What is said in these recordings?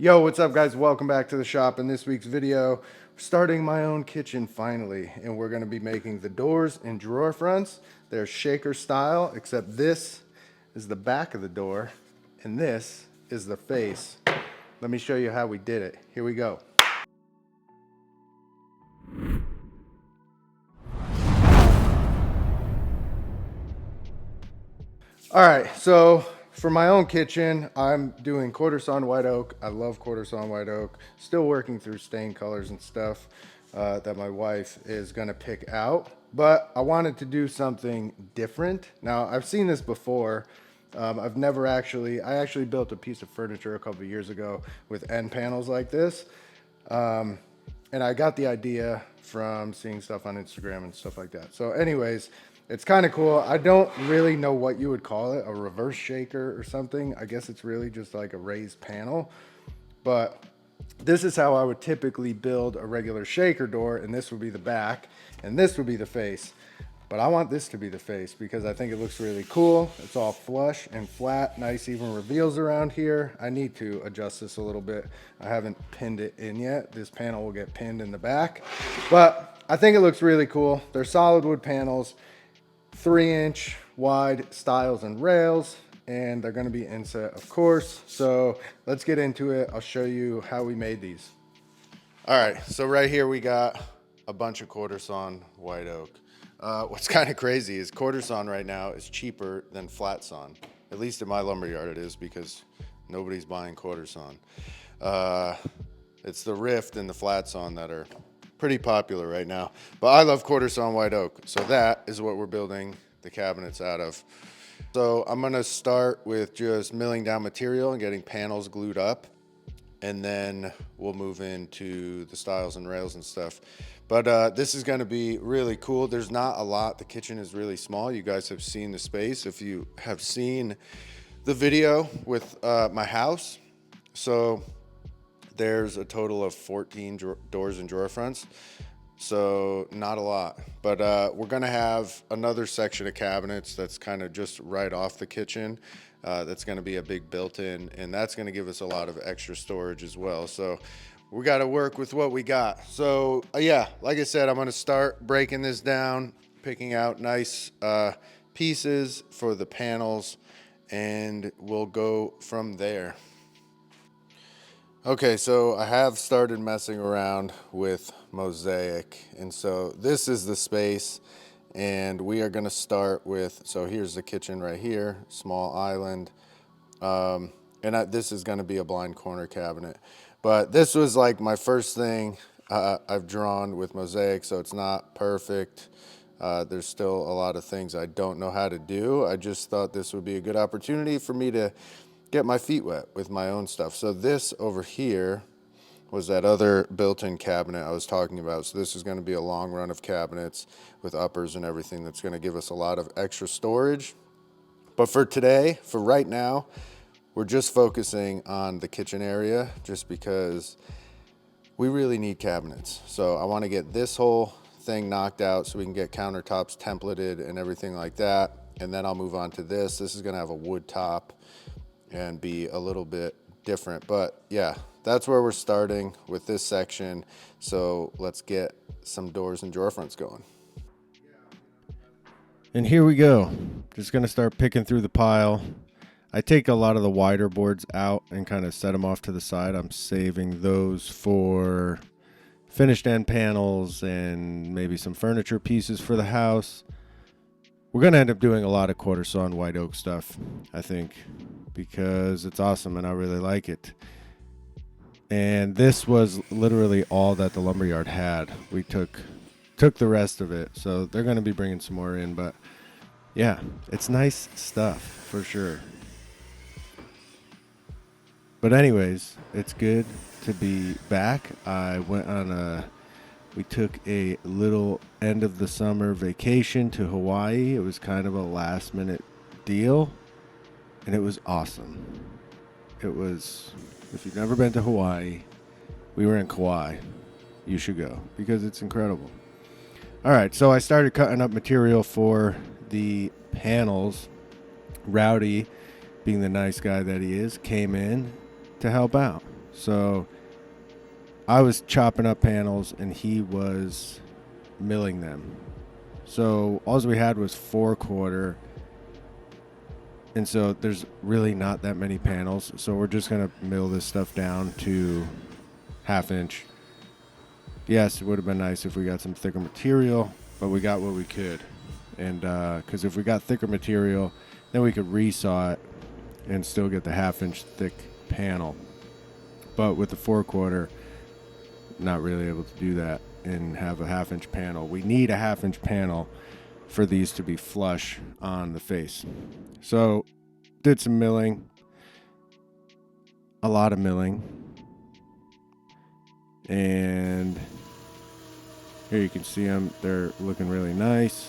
Yo, what's up guys? Welcome back to the shop. In this week's video, starting my own kitchen finally, and we're gonna be making the doors and drawer fronts. They're shaker style, except this is the back of the door and this is the face. Let me show you how we did it. Here we go. All right, so for my own kitchen, I'm doing quarter sawn white oak. I love quarter sawn white oak. Still working through stain colors and stuff that my wife is gonna pick out. But I wanted to do something different. Now, I've seen this before. I actually built a piece of furniture a couple of years ago with end panels like this. And I got the idea from seeing stuff on Instagram and stuff like that. So anyways, it's kind of cool. I don't really know what you would call it, a reverse shaker or something. I guess it's really just like a raised panel. But this is how I would typically build a regular shaker door, and this would be the back, and this would be the face. But I want this to be the face because I think it looks really cool. It's all flush and flat, nice even reveals around here. I need to adjust this a little bit. I haven't pinned it in yet. This panel will get pinned in the back, but I think it looks really cool. They're solid wood panels, 3-inch wide stiles and rails, and they're gonna be inset, of course. So let's get into it. I'll show you how we made these. All right, so right here we got a bunch of quarter sawn white oak. What's kind of crazy is quarter sawn right now is cheaper than flat sawn. At least in my lumberyard it is, because nobody's buying quarter sawn. It's the rift and the flat sawn that are pretty popular right now. But I love quarter sawn white oak. So that is what we're building the cabinets out of. So I'm gonna start with just milling down material and getting panels glued up. And then we'll move into the stiles and rails and stuff. But this is gonna be really cool. There's not a lot. The kitchen is really small. You guys have seen the space if you have seen the video with my house. So there's a total of 14 doors and drawer fronts. So not a lot, but we're gonna have another section of cabinets that's kind of just right off the kitchen. That's gonna be a big built-in, and that's gonna give us a lot of extra storage as well. So we gotta work with what we got. So yeah, like I said, I'm gonna start breaking this down, picking out nice pieces for the panels, and we'll go from there. Okay, so I have started messing around with mosaic, and so this is the space, and we are gonna start with, so here's the kitchen right here, small island, this is gonna be a blind corner cabinet. But this was like my first thing I've drawn with mosaic, so it's not perfect. There's still a lot of things I don't know how to do. I just thought this would be a good opportunity for me to get my feet wet with my own stuff. So this over here was that other built-in cabinet I was talking about. So this is gonna be a long run of cabinets with uppers and everything that's gonna give us a lot of extra storage. But for today, for right now, we're just focusing on the kitchen area just because we really need cabinets. So I wanna get this whole thing knocked out so we can get countertops templated and everything like that. And then I'll move on to this. This is gonna have a wood top and be a little bit different. But yeah, that's where we're starting with this section. So let's get some doors and drawer fronts going. And here we go. Just gonna start picking through the pile. I take a lot of the wider boards out and kind of set them off to the side. I'm saving those for finished end panels and maybe some furniture pieces for the house. We're gonna end up doing a lot of quarter sawn white oak stuff, I think, because it's awesome and I really like it. And this was literally all that the lumberyard had. We took the rest of it, so they're gonna be bringing some more in. But yeah, it's nice stuff for sure. But anyways, it's good to be back. We took a little end of the summer vacation to Hawaii. It was kind of a last minute deal, and it was awesome. It was, if you've never been to Hawaii, we were in Kauai. You should go because it's incredible. All right, so I started cutting up material for the panels. Rowdy, being the nice guy that he is, came in to help out. So I was chopping up panels and he was milling them. So all we had was 4/4, and so there's really not that many panels. So we're just gonna mill this stuff down to 1/2 inch. Yes, it would have been nice if we got some thicker material, but we got what we could. And because if we got thicker material, then we could resaw it and still get the 1/2 inch thick panel. But with the 4/4, not really able to do that and have a 1/2 inch panel. We need a 1/2 inch panel for these to be flush on the face. So did some milling, a lot of milling, and here you can see them. They're looking really nice.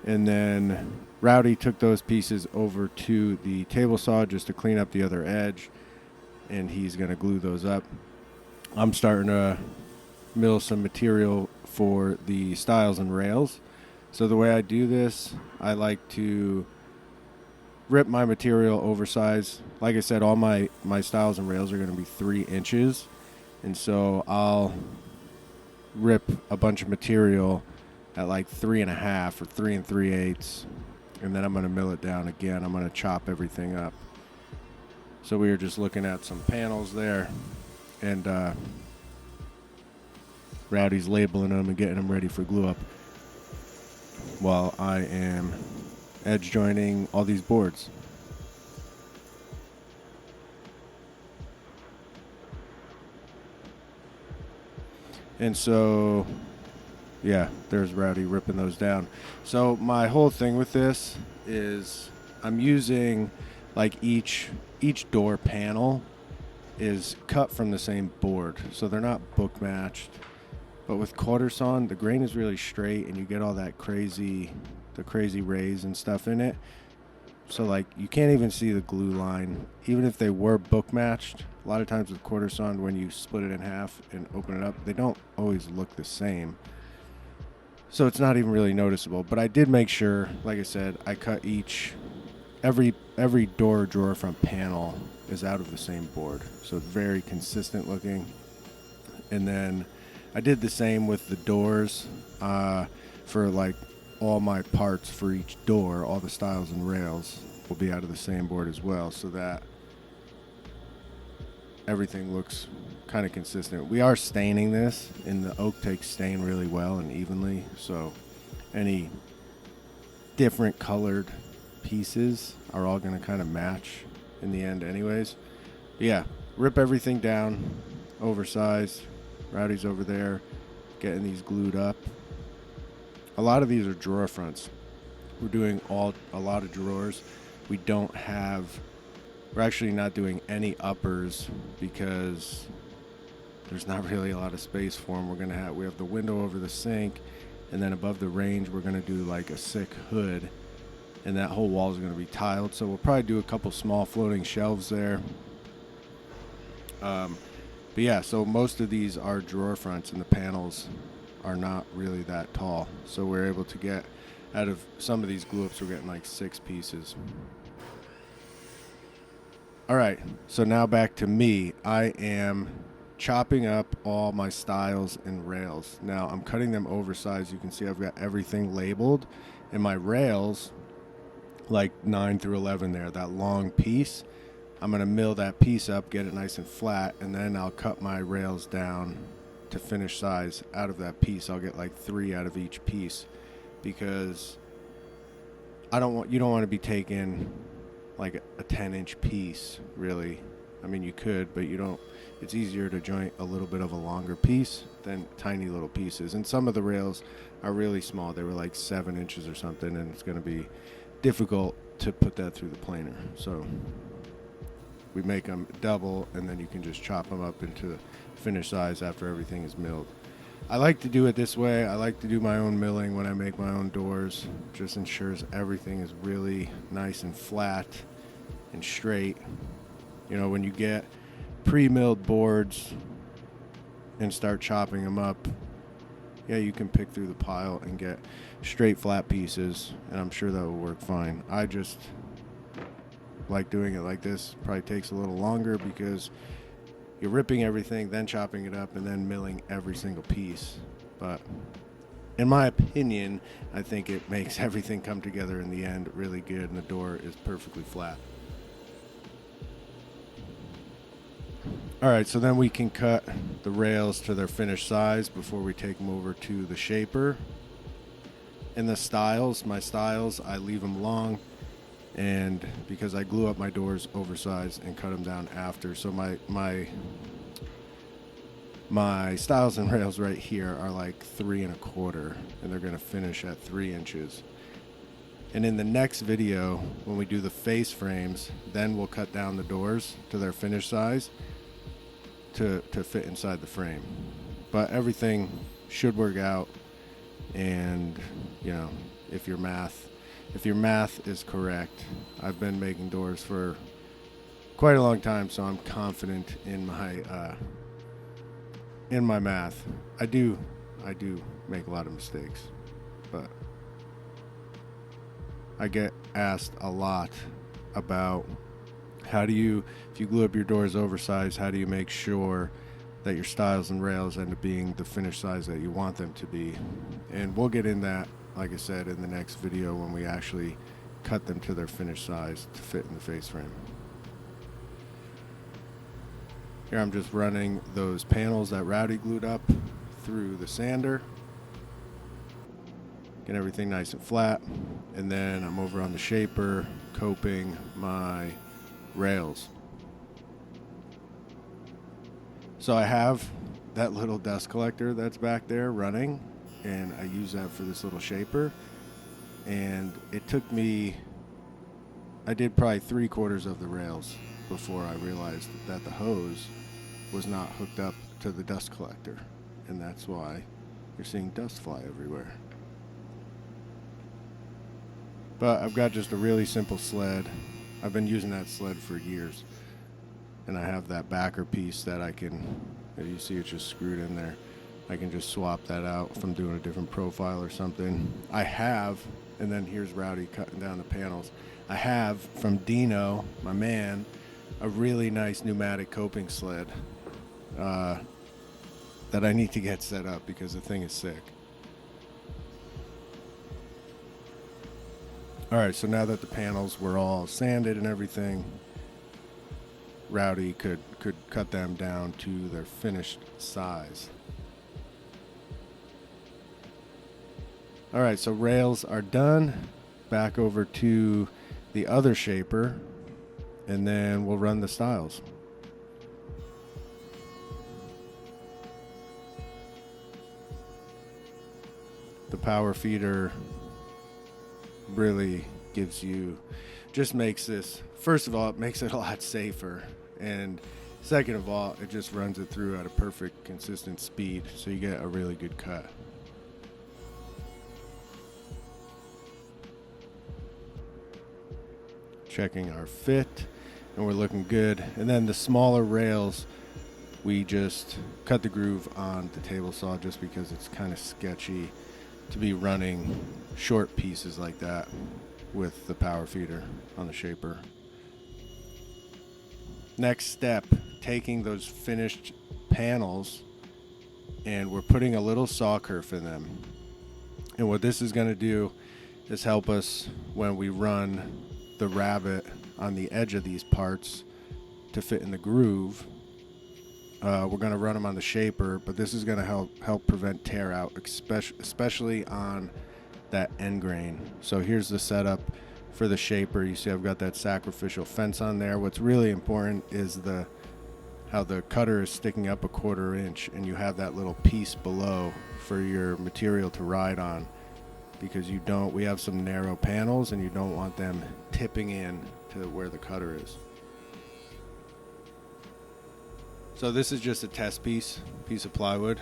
And then Rowdy took those pieces over to the table saw just to clean up the other edge, and he's going to glue those up. I'm starting to mill some material for the stiles and rails. So the way I do this, I like to rip my material oversized. Like I said, all my stiles and rails are going to be 3 inches. And so I'll rip a bunch of material at like 3.5 or 3 3/8, and then I'm going to mill it down again. I'm going to chop everything up. So we were just looking at some panels there, and Rowdy's labeling them and getting them ready for glue up while I am edge joining all these boards. And so yeah, there's Rowdy ripping those down. So my whole thing with this is I'm using like each door panel is cut from the same board, so they're not book matched. But with quarter sawn, the grain is really straight, and you get all that crazy rays and stuff in it. So like you can't even see the glue line, even if they were book matched. A lot of times with quarter sawn, when you split it in half and open it up, they don't always look the same. So it's not even really noticeable. But I did make sure, like I said, I cut every door drawer front panel is out of the same board. So it's very consistent looking. And then I did the same with the doors for like all my parts for each door. All the stiles and rails will be out of the same board as well, so that everything looks kind of consistent. We are staining this, and the oak takes stain really well and evenly, so any different colored pieces are all going to kind of match in the end anyways. But yeah, rip everything down, oversized. Rowdy's over there getting these glued up. A lot of these are drawer fronts. We're doing a lot of drawers. We're actually not doing any uppers because there's not really a lot of space for them. We have the window over the sink, and then above the range we're going to do like a sick hood, and that whole wall is going to be tiled. So we'll probably do a couple small floating shelves there. But yeah, so most of these are drawer fronts, and the panels are not really that tall. So we're able to get, out of some of these glue ups, we're getting like 6 pieces. All right, so now back to me. I am chopping up all my stiles and rails. Now I'm cutting them oversized. You can see I've got everything labeled, and my rails, like 9 through 11 there, that long piece, I'm going to mill that piece up, get it nice and flat, and then I'll cut my rails down to finish size out of that piece. I'll get like 3 out of each piece, because you don't want to be taking like a 10-inch piece, really. I mean, you could, but you don't. It's easier to joint a little bit of a longer piece than tiny little pieces. And some of the rails are really small. They were like 7 inches or something, and it's going to be difficult to put that through the planer. So we make them double, and then you can just chop them up into finished size after everything is milled. I like to do it this way. I like to do my own milling when I make my own doors. Just ensures everything is really nice and flat and straight. You know, when you get pre-milled boards and start chopping them up, yeah, you can pick through the pile and get straight flat pieces, and I'm sure that will work fine. I just like doing it like this. Probably takes a little longer because you're ripping everything, then chopping it up, and then milling every single piece. But in my opinion, I think it makes everything come together in the end really good, and the door is perfectly flat. All right, so then we can cut the rails to their finished size before we take them over to the shaper. And the styles, my styles, I leave them long, and because I glue up my doors oversized and cut them down after. So my styles and rails right here are like 3 1/4, and they're gonna finish at 3 inches. And in the next video, when we do the face frames, then we'll cut down the doors to their finished size to fit inside the frame. But everything should work out, and you know, if your math is correct, I've been making doors for quite a long time, so I'm confident in my math. I do make a lot of mistakes, but I get asked a lot about if you glue up your doors oversized, how do you make sure that your stiles and rails end up being the finished size that you want them to be? And we'll get in that, like I said, in the next video when we actually cut them to their finished size to fit in the face frame. Here I'm just running those panels that Rowdy glued up through the sander. Get everything nice and flat. And then I'm over on the shaper coping my rails. So I have that little dust collector that's back there running, and I use that for this little shaper. And it took me, I did probably 3/4 of the rails before I realized that the hose was not hooked up to the dust collector, and that's why you're seeing dust fly everywhere. But I've got just a really simple sled. I've been using that sled for years, and I have that backer piece that I can, if you see it's just screwed in there, I can just swap that out if I'm doing a different profile or something. I have, and then here's Rowdy cutting down the panels. I have from Dino, my man, a really nice pneumatic coping sled that I need to get set up because the thing is sick. All right, so now that the panels were all sanded and everything, Rowdy could cut them down to their finished size. All right, so rails are done. Back over to the other shaper, and then we'll run the stiles. The power feeder really just makes this, first of all, it makes it a lot safer, and second of all, it just runs it through at a perfect consistent speed, so you get a really good cut. Checking our fit, and we're looking good. And then the smaller rails, we just cut the groove on the table saw just because it's kind of sketchy to be running short pieces like that with the power feeder on the shaper. Next step, taking those finished panels, and we're putting a little saw kerf in them. And what this is going to do is help us when we run the rabbet on the edge of these parts to fit in the groove. We're going to run them on the shaper, but this is going to help prevent tear out, especially on that end grain. So here's the setup for the shaper. You see I've got that sacrificial fence on there. What's really important is how the cutter is sticking up 1/4 inch, and you have that little piece below for your material to ride on, because we have some narrow panels and you don't want them tipping in to where the cutter is. So this is just a test piece of plywood,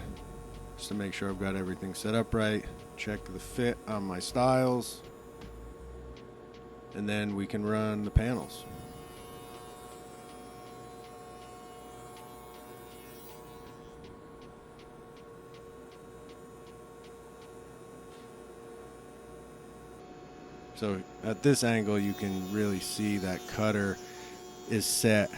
just to make sure I've got everything set up right. Check the fit on my stiles, and then we can run the panels. So at this angle, you can really see that cutter is set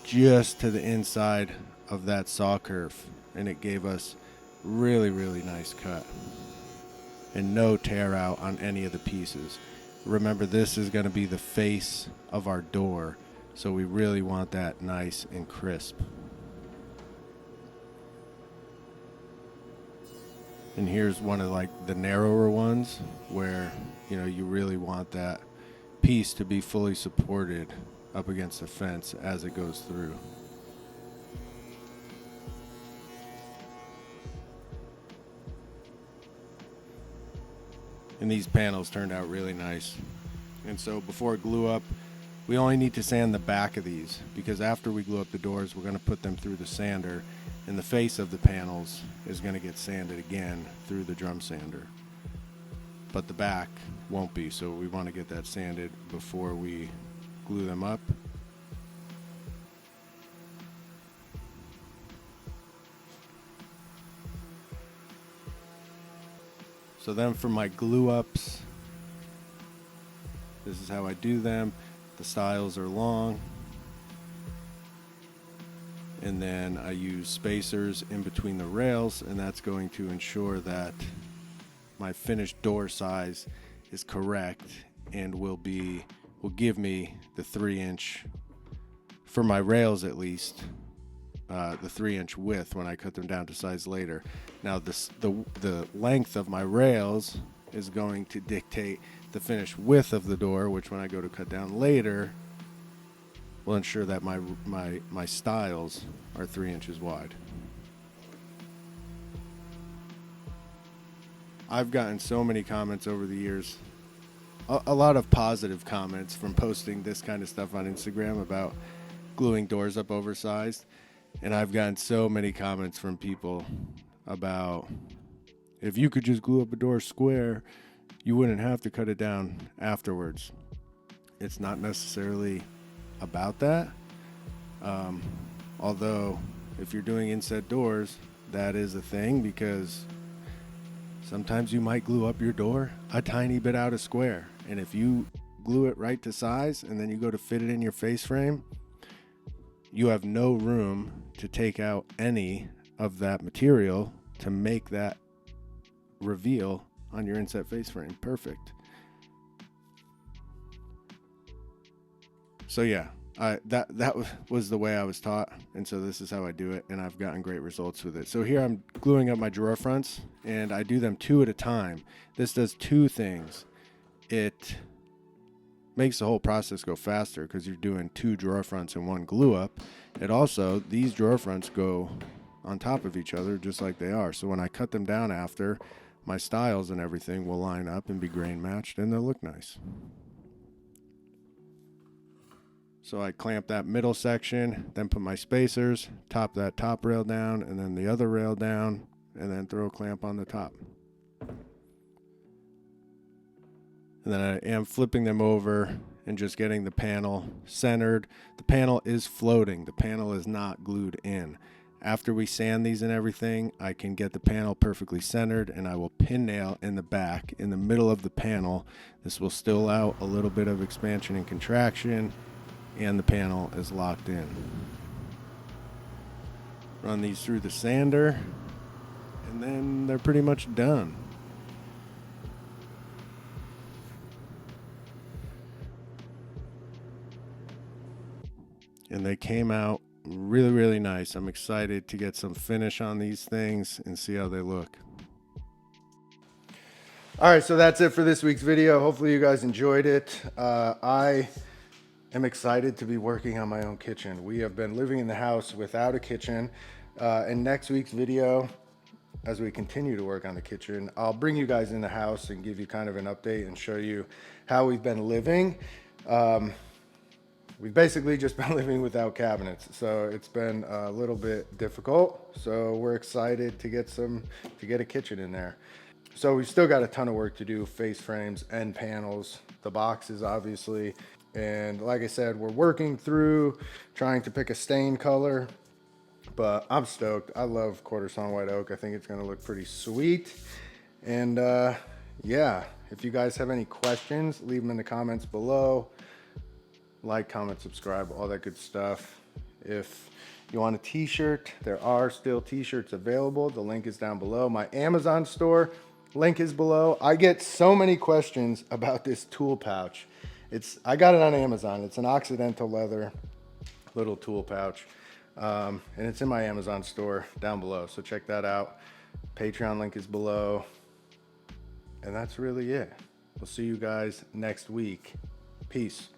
just to the inside of that saw curve, and it gave us really, really nice cut and no tear out on any of the pieces. Remember, this is going to be the face of our door, so we really want that nice and crisp. And here's one of like the narrower ones where, you know, you really want that piece to be fully supported up against the fence as it goes through. And these panels turned out really nice. And so before glue up, we only need to sand the back of these, because after we glue up the doors, we're going to put them through the sander, and the face of the panels is going to get sanded again through the drum sander. But the back won't be, so we want to get that sanded before we glue them up. So then for my glue ups, this is how I do them. The stiles are long, and then I use spacers in between the rails, and that's going to ensure that my finished door size is correct and will give me the 3-inch, for my rails at least, the 3-inch width when I cut them down to size later. Now the length of my rails is going to dictate the finished width of the door, which when I go to cut down later will ensure that my stiles are 3 inches wide. I've gotten so many comments over the years, a lot of positive comments from posting this kind of stuff on Instagram about gluing doors up oversized. And I've gotten so many comments from people about, if you could just glue up a door square, you wouldn't have to cut it down afterwards. It's not necessarily about that. Although, if you're doing inset doors, that is a thing, because sometimes you might glue up your door a tiny bit out of square. And if you glue it right to size and then you go to fit it in your face frame, you have no room to take out any of that material to make that reveal on your inset face frame perfect. So yeah, that was the way I was taught, and so this is how I do it, and I've gotten great results with it. So here I'm gluing up my drawer fronts, and I do them 2 at a time. This does 2 things. It makes the whole process go faster because you're doing 2 drawer fronts in one glue up. It also, these drawer fronts go on top of each other just like they are. So when I cut them down after, my stiles and everything will line up and be grain matched, and they'll look nice. So I clamp that middle section, then put my spacers, top that top rail down, and then the other rail down, and then throw a clamp on the top. And then I am flipping them over and just getting the panel centered. The panel is floating. The panel is not glued in. After we sand these and everything, I can get the panel perfectly centered, and I will pin nail in the back, in the middle of the panel. This will still allow a little bit of expansion and contraction, and the panel is locked in. Run these through the sander, and then they're pretty much done. And they came out really, really nice. I'm excited to get some finish on these things and see how they look. All right, so that's it for this week's video. Hopefully you guys enjoyed it. I am excited to be working on my own kitchen. We have been living in the house without a kitchen. In next week's video, as we continue to work on the kitchen, I'll bring you guys in the house and give you kind of an update and show you how we've been living. We've basically just been living without cabinets, so it's been a little bit difficult. So we're excited to get a kitchen in there. So we've still got a ton of work to do: face frames, end panels, the boxes, obviously. And like I said, we're working through trying to pick a stain color, but I'm stoked. I love quarter sawn white oak. I think it's gonna look pretty sweet. And yeah, If you guys have any questions, leave them in the comments below. Like, comment, subscribe, all that good stuff. If you want a t-shirt, there are still t-shirts available. The link is down below. My Amazon store link is below. I get so many questions about this tool pouch. I got it on Amazon. It's an Occidental leather little tool pouch. And it's in my Amazon store down below. So check that out. Patreon link is below. And that's really it. We'll see you guys next week. Peace.